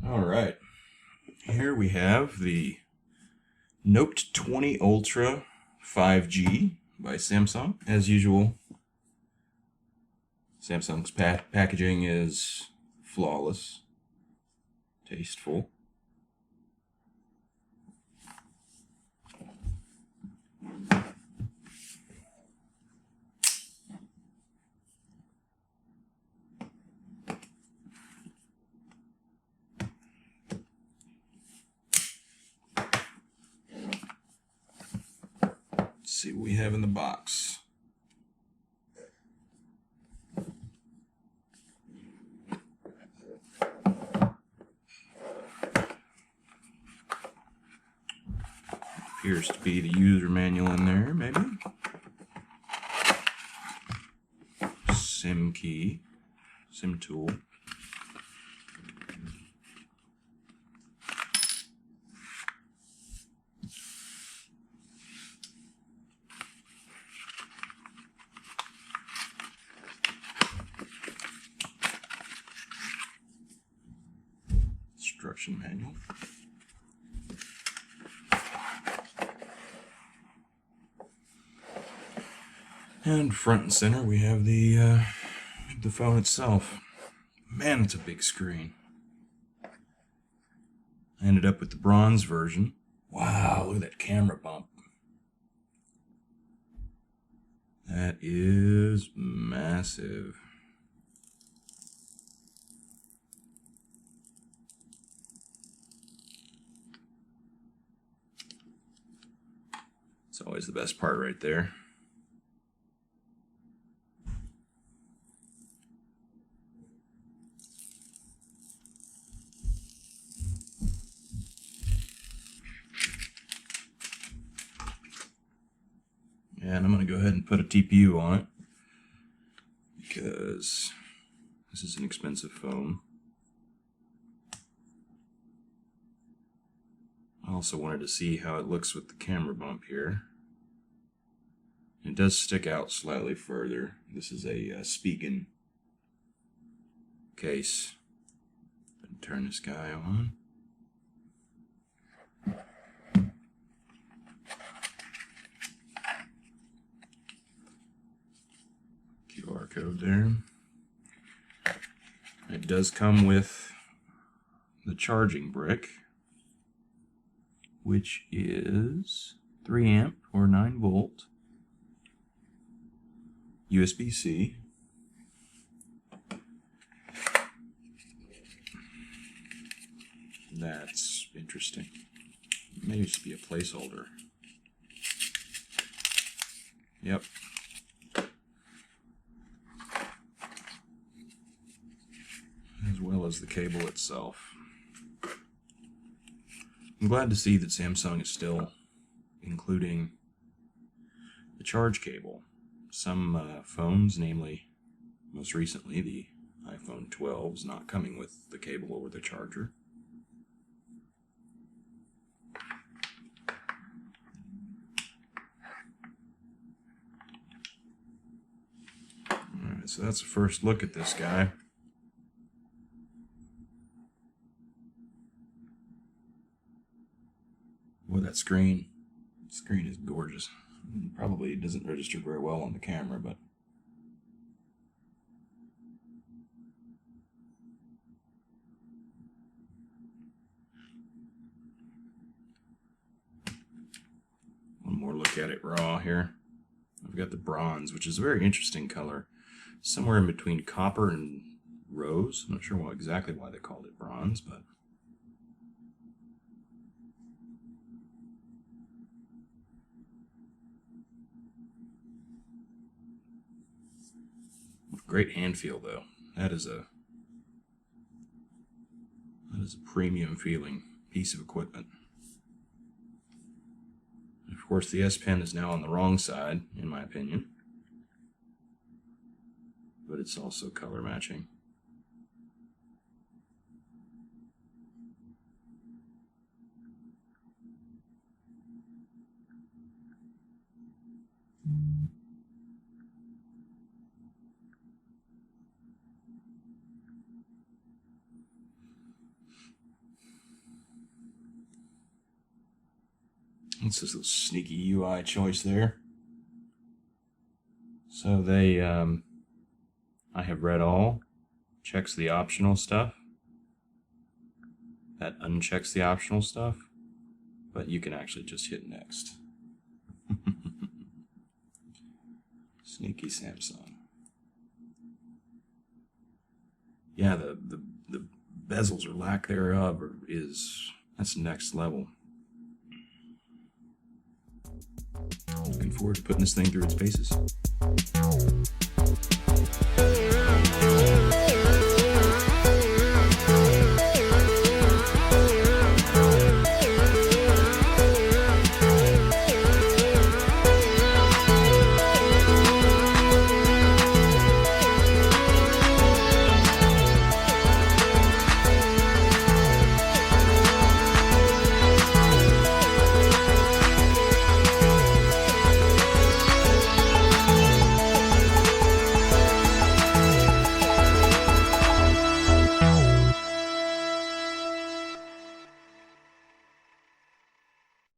All right, here we have the Note 20 Ultra 5G by Samsung. As usual, Samsung's packaging is flawless, tasteful. Let's see what we have in the box. Appears to be the user manual in there, maybe. SIM key, SIM tool. Instruction manual. And front and center we have the phone itself. Man, it's a big screen. I ended up with the bronze version. Wow, look at that camera bump. That is massive. It's always the best part right there. And I'm going to go ahead and put a TPU on it because this is an expensive phone. I also wanted to see how it looks with the camera bump here. It does stick out slightly further. This is a Spigen case. Turn this guy on. QR code there. It does come with the charging brick, which is 3 amp or 9 volt USB-C. That's interesting. Maybe it should be a placeholder. Yep. As well as the cable itself. I'm glad to see that Samsung is still including the charge cable. Some phones, namely most recently the iPhone 12, is not coming with the cable over the charger. Alright, so that's the first look at this guy. Boy, that screen is gorgeous. Probably doesn't register very well on the camera, but one more look at it raw here. I've got the bronze, which is a very interesting color. Somewhere in between copper and rose. I'm not sure exactly why they called it bronze, but great hand feel, though. That is a premium feeling piece of equipment. Of course, the S Pen is now on the wrong side, in my opinion, but it's also color matching. This is a sneaky UI choice there. So they, I have read all, checks the optional stuff. That unchecks the optional stuff, but you can actually just hit next. Sneaky Samsung. Yeah, the bezels or lack thereof that's next level. Looking forward to putting this thing through its paces.